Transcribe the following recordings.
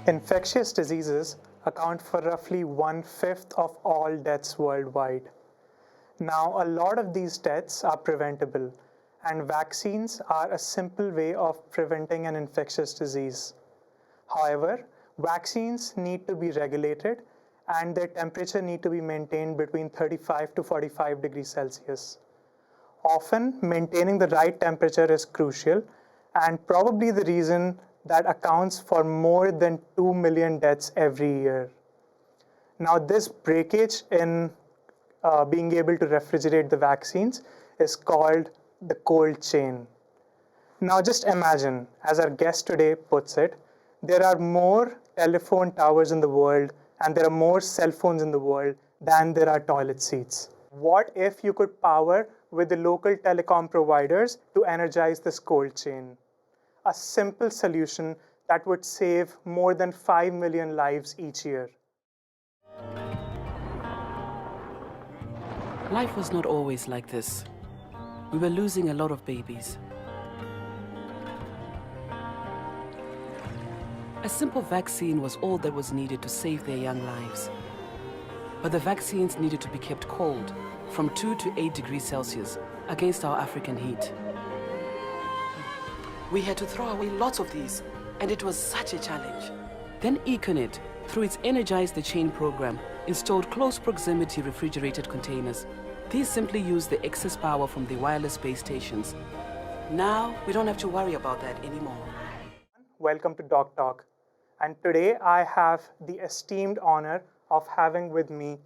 Infectious diseases account for roughly one-fifth of all deaths worldwide. Now, a lot of these deaths are preventable, and vaccines are a simple way of preventing an infectious disease. However, vaccines need to be regulated and their temperature need to be maintained between 35 to 45 degrees Celsius. Often, maintaining the right temperature is crucial and probably the reason that accounts for more than 2 million deaths every year. Now, this breakage in being able to refrigerate the vaccines is called the cold chain. Now, just imagine, as our guest today puts it, there are more telephone towers in the world and there are more cell phones in the world than there are toilet seats. What if you could power with the local telecom providers to energize this cold chain? A simple solution that would save more than 5 million lives each year. Life was not always like this. We were losing a lot of babies. A simple vaccine was all that was needed to save their young lives. But the vaccines needed to be kept cold, from 2 to 8 degrees Celsius, against our African heat. We had to throw away lots of these, and it was such a challenge. Then Econet, through its Energize the Chain program, installed close proximity refrigerated containers. These simply use the excess power from the wireless base stations. Now, we don't have to worry about that anymore. Welcome to Doc Talk. And today I have the esteemed honor of having with me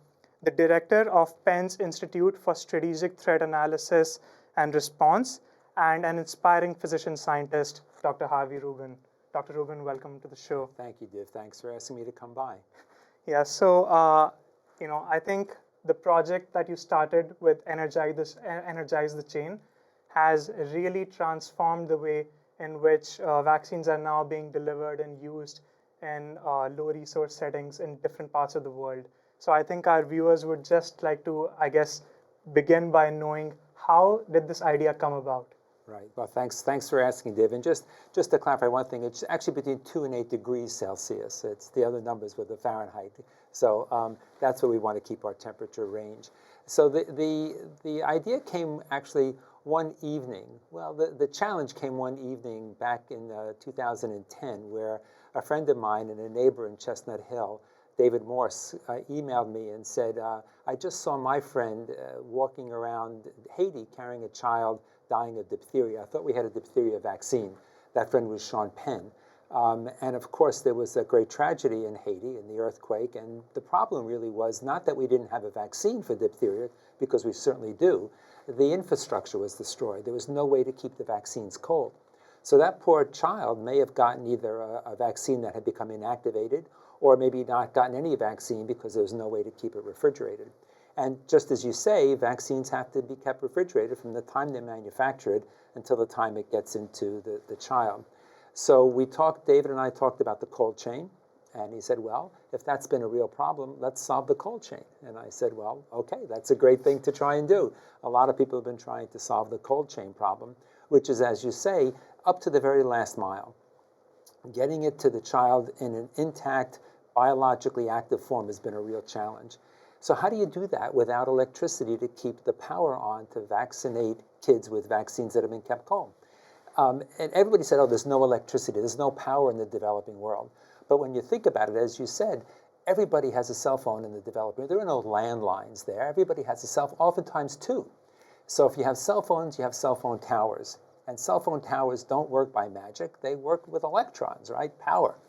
the director of Penn's Institute for Strategic Threat Analysis and Response and an inspiring physician scientist, Dr. Harvey Rubin. Dr. Rubin, welcome to the show. Thank you, Div. Thanks for asking me to come by. Yeah, so, I think the project that you started with Energize the Chain has really transformed the way in which vaccines are now being delivered and used in low resource settings in different parts of the world. So I think our viewers would just like to, begin by knowing how did this idea come about? Right. Well, thanks for asking, Div. And just to clarify one thing, it's actually between 2 and 8 degrees Celsius. It's the other numbers with the Fahrenheit. So that's where we want to keep our temperature range. So the idea came actually one evening. Well, the challenge came one evening back in 2010, where a friend of mine and a neighbor in Chestnut Hill, David Morse, emailed me and said, I just saw my friend walking around Haiti carrying a child dying of diphtheria. I thought we had a diphtheria vaccine. That friend was Sean Penn. And of course, there was a great tragedy in Haiti in the earthquake. And the problem really was not that we didn't have a vaccine for diphtheria, because we certainly do. The infrastructure was destroyed. There was no way to keep the vaccines cold. So that poor child may have gotten either a vaccine that had become inactivated, or maybe not gotten any vaccine because there was no way to keep it refrigerated. And just as you say, vaccines have to be kept refrigerated from the time they're manufactured until the time it gets into the child. So David and I talked about the cold chain, and he said, well, if that's been a real problem, let's solve the cold chain. And I said, well, okay, that's a great thing to try and do. A lot of people have been trying to solve the cold chain problem, which is, as you say, up to the very last mile. Getting it to the child in an intact, biologically active form has been a real challenge. So how do you do that without electricity to keep the power on to vaccinate kids with vaccines that have been kept cold? And everybody said, oh, there's no electricity, there's no power in the developing world. But when you think about it, as you said, everybody has a cell phone in the developing world. There are no landlines there. Everybody has a cell phone, oftentimes two. So if you have cell phones, you have cell phone towers. And cell phone towers don't work by magic. They work with electrons, right? Power.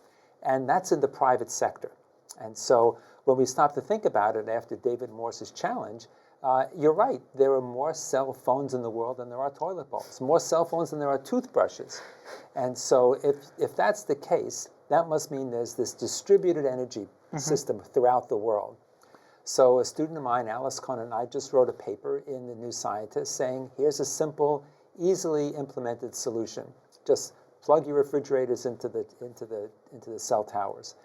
And that's in the private sector. And so when we stop to think about it after David Morse's challenge, you're right. There are more cell phones in the world than there are toilet bowls. More cell phones than there are toothbrushes. And so if that's the case, that must mean there's this distributed energy system throughout the world. So a student of mine, Alice Cohn, and I just wrote a paper in the New Scientist saying, here's a simple, easily implemented solution. Just plug your refrigerators into the cell towers.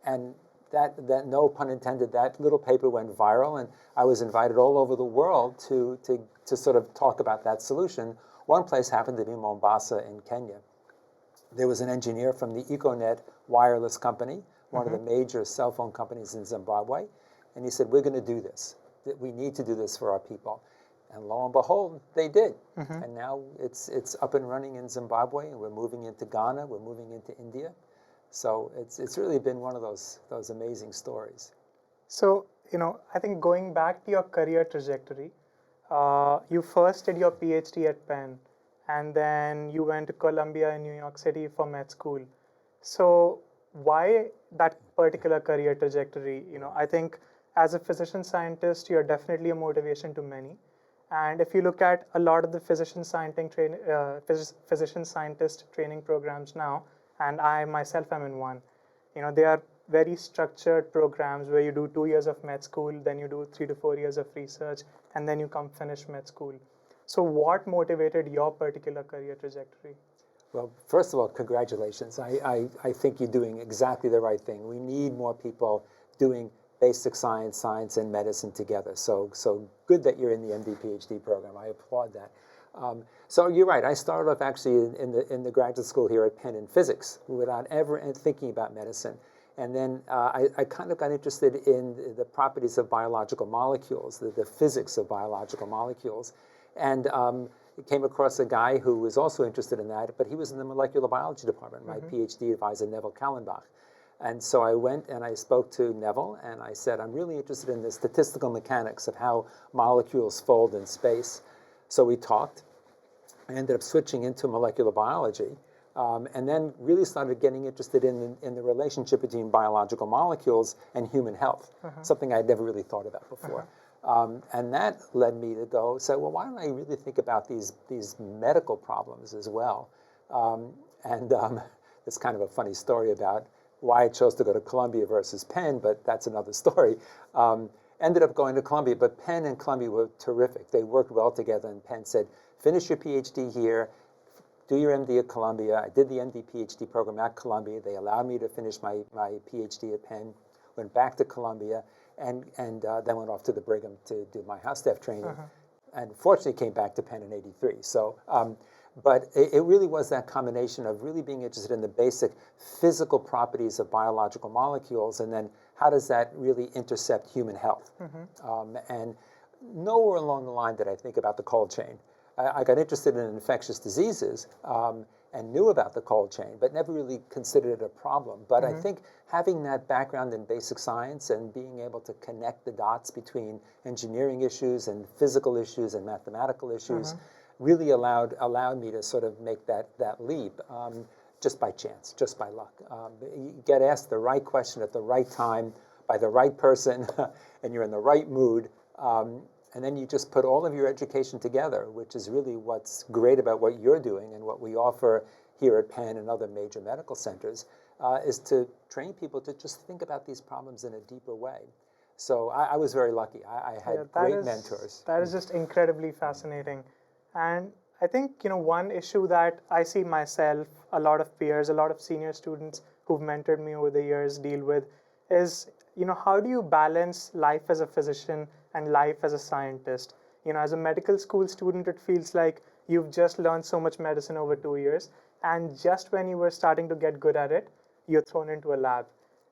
And that no pun intended, that little paper went viral, and I was invited all over the world to sort of talk about that solution. One place happened to be Mombasa in Kenya. There was an engineer from the Econet wireless company one of the major cell phone companies in Zimbabwe. And he said, we're going to do this. We need to do this for our people. And lo and behold, they did. And now it's up and running in Zimbabwe, and we're moving into Ghana, we're moving into India. So it's really been one of those amazing stories. So, I think going back to your career trajectory, you first did your PhD at Penn, and then you went to Columbia in New York City for med school. So why that particular career trajectory? I think as a physician scientist, you're definitely a motivation to many. And if you look at a lot of the physician scientist training programs now, and I myself am in one, they are very structured programs where you do 2 years of med school, then you do 3 to 4 years of research, and then you come finish med school. So what motivated your particular career trajectory? Well, first of all, congratulations. I think you're doing exactly the right thing. We need more people doing basic science and medicine together. So good that you're in the MD PhD program. I applaud that. So you're right. I started off actually in the graduate school here at Penn in physics without ever thinking about medicine. And then I kind of got interested in the properties of biological molecules, the physics of biological molecules. And came across a guy who was also interested in that, but he was in the molecular biology department, my PhD advisor, Neville Kallenbach. And so I went and I spoke to Neville, and I said, I'm really interested in the statistical mechanics of how molecules fold in space. So we talked. I ended up switching into molecular biology, and then really started getting interested in the relationship between biological molecules and human health, something I'd never really thought about before. And that led me to go say, well, why don't I really think about these medical problems as well? It's kind of a funny story about why I chose to go to Columbia versus Penn, but that's another story. Ended up going to Columbia, but Penn and Columbia were terrific. They worked well together, and Penn said, finish your PhD here, do your MD at Columbia. I did the MD PhD program at Columbia. They allowed me to finish my PhD at Penn, went back to Columbia, and then went off to the Brigham to do my house staff training. And fortunately came back to Penn in '83. So, but it really was that combination of really being interested in the basic physical properties of biological molecules, and then how does that really intercept human health? And nowhere along the line did I think about the cold chain. I got interested in infectious diseases and knew about the cold chain, but never really considered it a problem. But I think having that background in basic science and being able to connect the dots between engineering issues and physical issues and mathematical issues really allowed me to sort of make that leap just by chance, just by luck. You get asked the right question at the right time by the right person, and you're in the right mood. And then you just put all of your education together, which is really what's great about what you're doing and what we offer here at Penn and other major medical centers, is to train people to just think about these problems in a deeper way. So I was very lucky. I had great mentors. That is just incredibly fascinating. And I think, one issue that I see myself, a lot of peers, a lot of senior students who've mentored me over the years deal with is, how do you balance life as a physician and life as a scientist? As a medical school student, it feels like you've just learned so much medicine over 2 years, and just when you were starting to get good at it, you're thrown into a lab.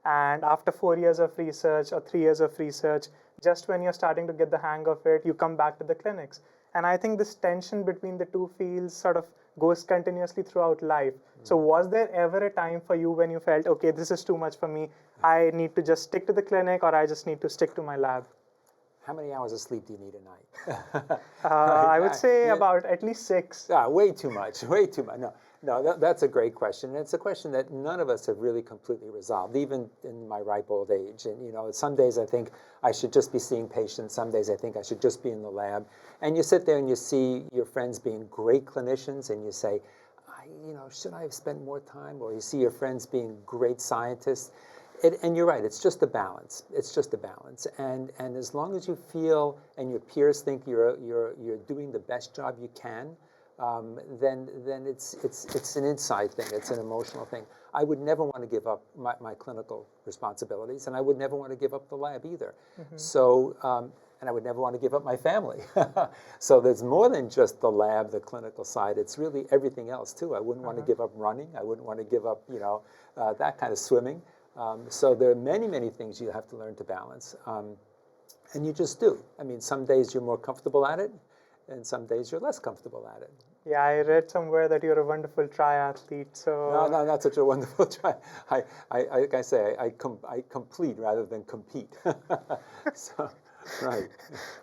And after 4 years of research or 3 years of research, just when you're starting to get the hang of it, you come back to the clinics. And I think this tension between the two fields sort of goes continuously throughout life. So was there ever a time for you when you felt, okay, this is too much for me, I need to just stick to the clinic, or I just need to stick to my lab? How many hours of sleep do you need a night? I would say about at least 6. Way too much, way too much. No, that's a great question. And it's a question that none of us have really completely resolved, even in my ripe old age. And, some days I think I should just be seeing patients. Some days I think I should just be in the lab. And you sit there and you see your friends being great clinicians, and you say, should I have spent more time? Or you see your friends being great scientists. And you're right, it's just a balance. It's just a balance. And as long as you feel and your peers think you're doing the best job you can, then it's an inside thing. It's an emotional thing. I would never want to give up my clinical responsibilities, and I would never want to give up the lab either. So, and I would never want to give up my family. So there's more than just the lab, the clinical side. It's really everything else too. I wouldn't want to give up running. I wouldn't want to give up, that kind of swimming. So there are many, many things you have to learn to balance. And you just do. I mean, some days you're more comfortable at it, and some days you're less comfortable at it. Yeah, I read somewhere that you're a wonderful triathlete. So No, not such a wonderful try. Like I say, I complete rather than compete. So, right.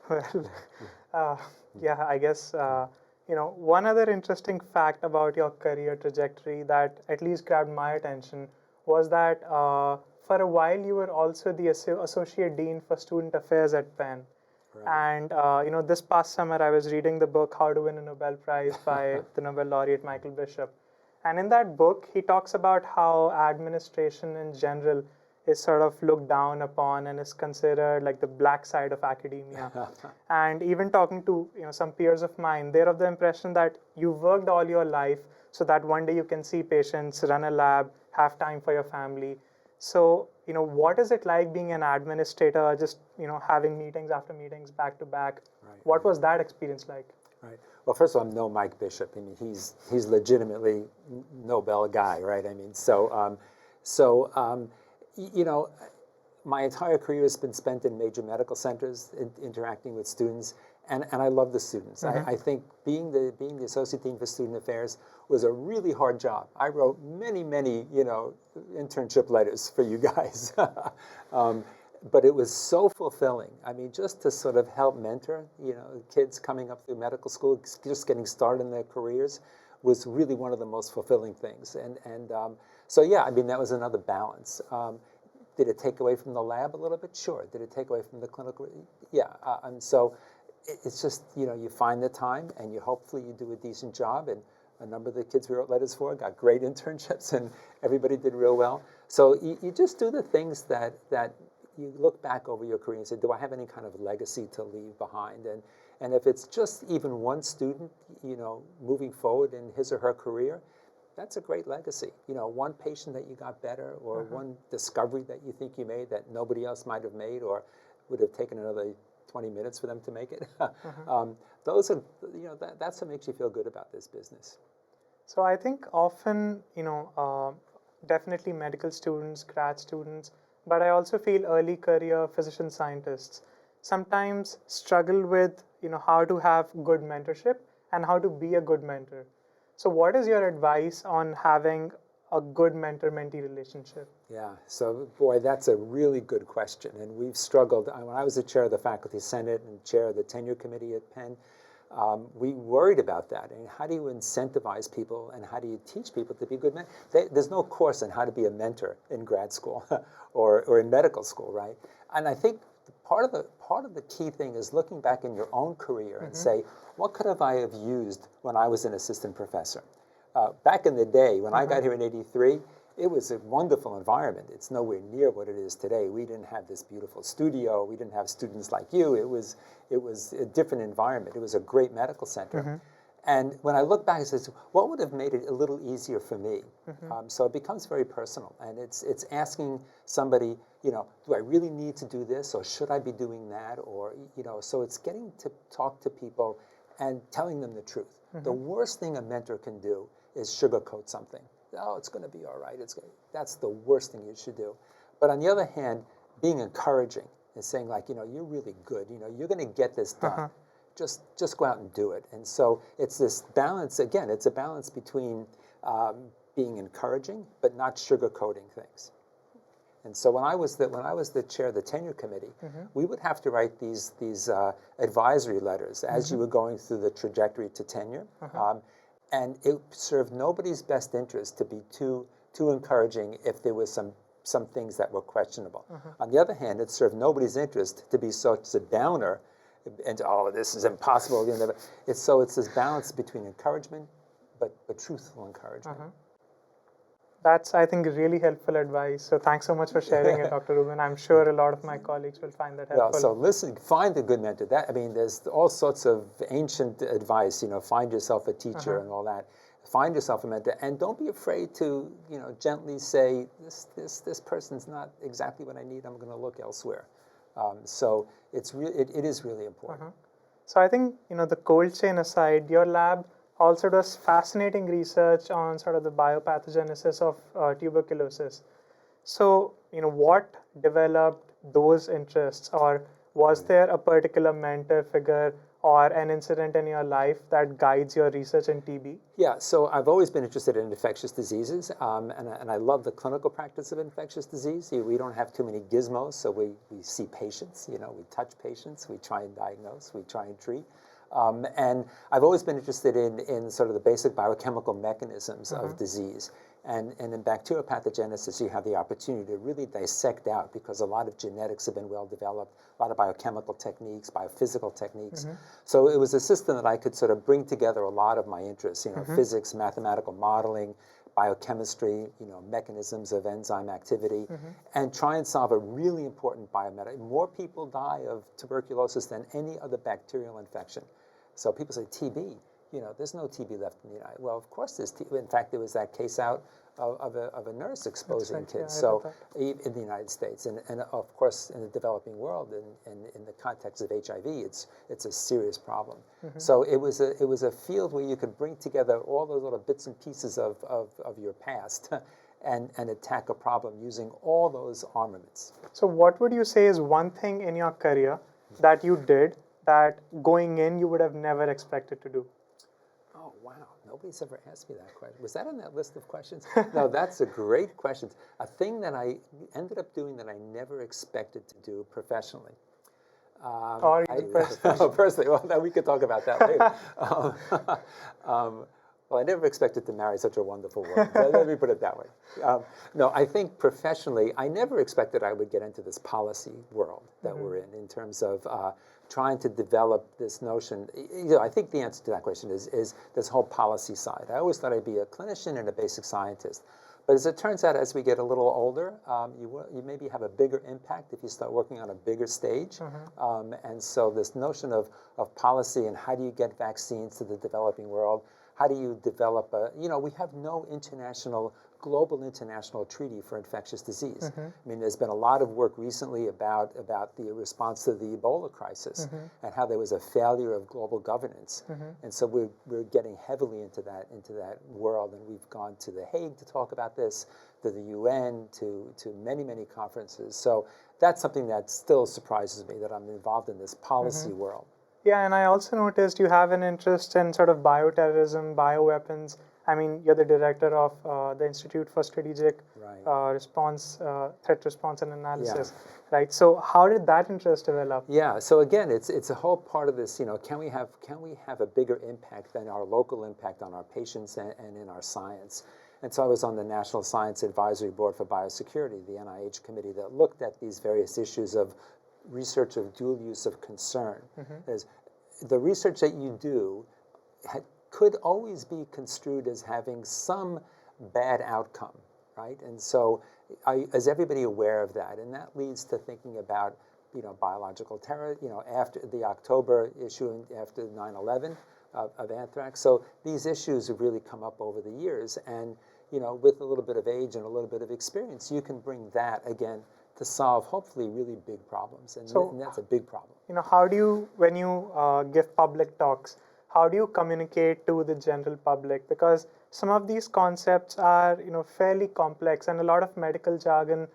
well, yeah, I guess one other interesting fact about your career trajectory that at least grabbed my attention was that for a while you were also the associate dean for student affairs at Penn. Right. And this past summer I was reading the book How to Win a Nobel Prize by the Nobel laureate Michael Bishop. And in that book, he talks about how administration in general is sort of looked down upon and is considered like the black side of academia. And even talking to some peers of mine, they're of the impression that you worked all your life so that one day you can see patients, run a lab, have time for your family. So, what is it like being an administrator, just, having meetings after meetings back to back? Right, What was that experience like? Right. Well, first of all, I'm no Mike Bishop. I mean, he's legitimately Nobel guy, right? I mean, my entire career has been spent in major medical centers, interacting with students, and I love the students. I think being the associate dean for student affairs was a really hard job. I wrote many internship letters for you guys, but it was so fulfilling. I mean, just to sort of help mentor kids coming up through medical school, just getting started in their careers, was really one of the most fulfilling things. So yeah, I mean, that was another balance. Did it take away from the lab a little bit? Sure. Did it take away from the clinical? Yeah. And so it's just, you find the time and hopefully you do a decent job. And a number of the kids we wrote letters for got great internships and everybody did real well. So you just do the things that you look back over your career and say, do I have any kind of legacy to leave behind? And if it's just even one student, moving forward in his or her career, that's a great legacy. One patient that you got better, or one discovery that you think you made that nobody else might have made, or would have taken another 20 minutes for them to make it. Those are, that's what makes you feel good about this business. So I think often, definitely medical students, grad students, but I also feel early career physician scientists sometimes struggle with, how to have good mentorship and how to be a good mentor. So what is your advice on having a good mentor-mentee relationship? Yeah, so boy, that's a really good question. And we've struggled. When I was the chair of the faculty senate and chair of the tenure committee at Penn, we worried about that. And how do you incentivize people and how do you teach people to be good mentors? There's no course on how to be a mentor in grad school or in medical school, right? And I think part of the key thing is looking back in your own career and say, what could I have used when I was an assistant professor? Back in the day, when I got here in '83, it was a wonderful environment. It's nowhere near what it is today. We didn't have this beautiful studio. We didn't have students like you. It was a different environment. It was a great medical center. And when I look back, I say, what would have made it a little easier for me? So it becomes very personal, and it's asking somebody, do I really need to do this, or should I be doing that, or so it's getting to talk to people and telling them the truth. The worst thing a mentor can do is sugarcoat something. Oh, it's going to be all right. That's the worst thing you should do. But on the other hand, being encouraging and saying like, you're really good. You're going to get this done. Just go out and do it. And so it's this balance. Again, it's a balance between being encouraging but not sugarcoating things. And so when I was the chair of the tenure committee, we would have to write these advisory letters as you were going through the trajectory to tenure. And it served nobody's best interest to be too encouraging if there was some things that were questionable. On the other hand, it served nobody's interest to be such a downer and this is impossible. It's this balance between encouragement but truthful encouragement. That's, I think, really helpful advice. So thanks so much for sharing it, Dr. Rubin. I'm sure a lot of my colleagues will find that helpful. Well, so listen, find a good mentor. There's all sorts of ancient advice. Find yourself a teacher and all that. Find yourself a mentor, and don't be afraid to, gently say, this person's not exactly what I need. I'm going to look elsewhere. So it is really important. So I think, the cold chain aside, your lab also does fascinating research on sort of the biopathogenesis of tuberculosis. So, what developed those interests, or was there a particular mentor figure or an incident in your life that guides your research in TB? Yeah, so I've always been interested in infectious diseases, and I love the clinical practice of infectious disease. We don't have too many gizmos, so we see patients, we touch patients, we try and diagnose, we try and treat. And I've always been interested in sort of the basic biochemical mechanisms of disease. And in bacterial pathogenesis, you have the opportunity to really dissect out, because a lot of genetics have been well developed, a lot of biochemical techniques, biophysical techniques. So it was a system that I could sort of bring together a lot of my interests, physics, mathematical modeling, biochemistry, mechanisms of enzyme activity, and try and solve a really important biomedical. More people die of tuberculosis than any other bacterial infection. So people say TB. There's no TB left in the United. Well, of course there's TB. In fact, there was that case out of a nurse exposing right. kids. Yeah, So in the United States, and of course in the developing world, and in the context of HIV, it's a serious problem. So it was a field where you could bring together all those little bits and pieces of your past, and attack a problem using all those armaments. So, what would you say is one thing in your career that you did that going in you would have never expected to do? Oh, wow. Nobody's ever asked me that question. Was that on that list of questions? No, that's a great question. A thing that I ended up doing that I never expected to do professionally. Or personally? Personally, well, now we could talk about that later. Well, I never expected to marry such a wonderful woman. Let me put it that way. No, I think professionally, I never expected I would get into this policy world that we're in terms of trying to develop this notion. I think the answer to that question is this whole policy side. I always thought I'd be a clinician and a basic scientist. But as it turns out, as we get a little older, you maybe have a bigger impact if you start working on a bigger stage. And so this notion of policy and how do you get vaccines to the developing world, how do you develop we have no global international treaty for infectious disease. I mean, there's been a lot of work recently about the response to the Ebola crisis and how there was a failure of global governance. And so we're getting heavily into that world, and we've gone to The Hague to talk about this, to the UN, to many, many conferences. So that's something that still surprises me, that I'm involved in this policy world. Yeah, and I also noticed you have an interest in sort of bioterrorism, bioweapons. I mean, you're the director of the Institute for Strategic Threat Response and Analysis, right? So how did that interest develop? Yeah, so again, it's a whole part of this, can we have a bigger impact than our local impact on our patients and in our science? And so I was on the National Science Advisory Board for Biosecurity, the NIH committee that looked at these various issues of research of dual use of concern. Is the research that you do could always be construed as having some bad outcome, right? And so is everybody aware of that? And that leads to thinking about, biological terror, after the October issue, after 9/11 of anthrax. So these issues have really come up over the years. And, with a little bit of age and a little bit of experience, you can bring that, again, to solve hopefully really big problems. And that's a big problem. How do you, when you give public talks, how do you communicate to the general public? Because some of these concepts are, fairly complex, and a lot of medical jargon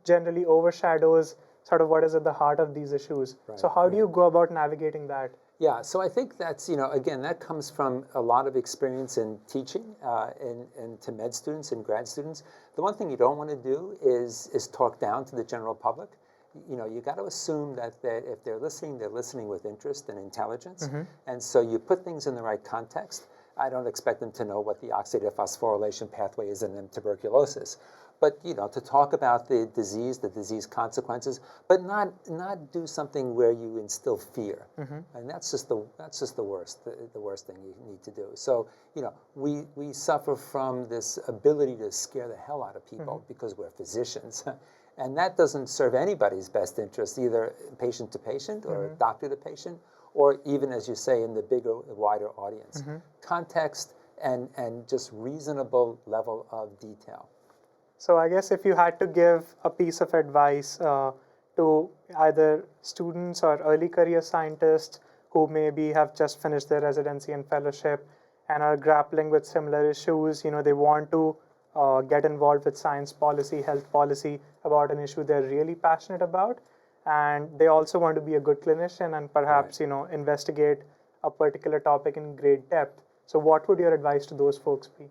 generally overshadows sort of what is at the heart of these issues. Right, so how do you go about navigating that? Yeah, so I think that's, again, that comes from a lot of experience in teaching and to med students and grad students. The one thing you don't want to do is talk down to the general public. You got to assume that if they're listening with interest and intelligence. And so you put things in the right context. I don't expect them to know what the oxidative phosphorylation pathway is in tuberculosis. But, to talk about the disease consequences, but not do something where you instill fear. And that's just the worst thing you need to do. So, we suffer from this ability to scare the hell out of people because we're physicians. And that doesn't serve anybody's best interest, either patient to patient or doctor to patient, or even, as you say, in the bigger, wider audience. Context and just reasonable level of detail. So I guess if you had to give a piece of advice to either students or early career scientists who maybe have just finished their residency and fellowship and are grappling with similar issues, they want to get involved with science policy, health policy about an issue they're really passionate about, and they also want to be a good clinician and perhaps investigate a particular topic in great depth. So what would your advice to those folks be?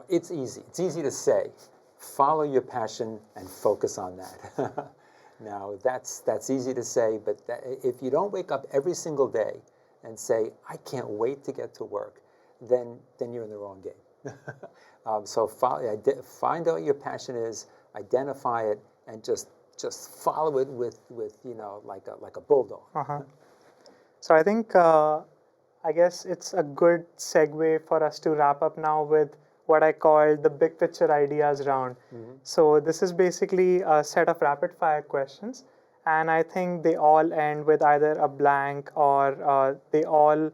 It's easy. It's easy to say, follow your passion and focus on that. Now, that's easy to say, but if you don't wake up every single day and say, I can't wait to get to work, then you're in the wrong game. So find out what your passion is, identify it, and just follow it with like a bulldog. So I think I guess it's a good segue for us to wrap up now with what I call the big picture ideas round. So this is basically a set of rapid fire questions, and I think they all end with either a blank or they all,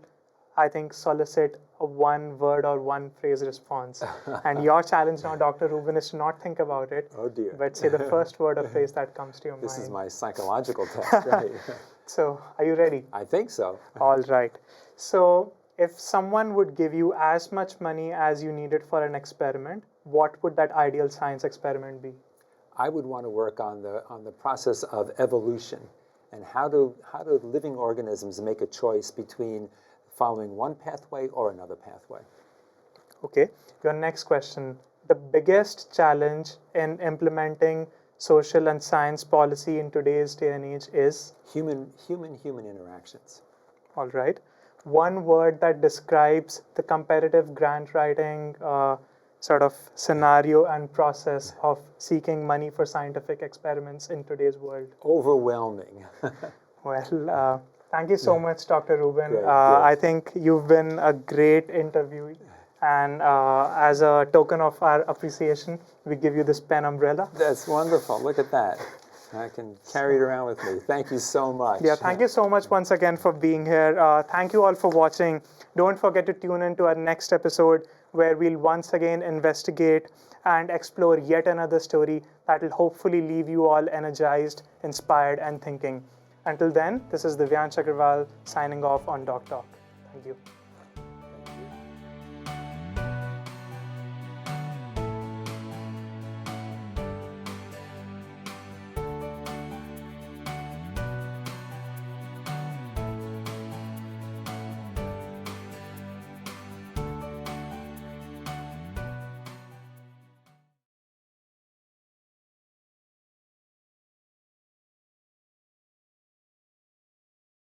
I think, solicit a one word or one phrase response. And your challenge now, Dr. Rubin, is to not think about it. Oh dear. But say the first word or phrase that comes to your mind. This is my psychological test, right? So are you ready? I think so. All right. So if someone would give you as much money as you needed for an experiment, what would that ideal science experiment be? I would want to work on the process of evolution and how do living organisms make a choice between following one pathway or another pathway. Okay. Your next question. The biggest challenge in implementing social and science policy in today's day and age is? Human interactions. All right. One word that describes the competitive grant writing sort of scenario and process of seeking money for scientific experiments in today's world. Overwhelming. Well, thank you so much, Dr. Rubin. Great, I think you've been a great interview. And as a token of our appreciation, we give you this pen umbrella. That's wonderful. Look at that. I can carry it around with me. Thank you so much. Yeah, thank you so much once again for being here. Thank you all for watching. Don't forget to tune in to our next episode where we'll once again investigate and explore yet another story that will hopefully leave you all energized, inspired, and thinking. Until then, this is Divyansh Agarwal signing off on Doc Talk. Thank you.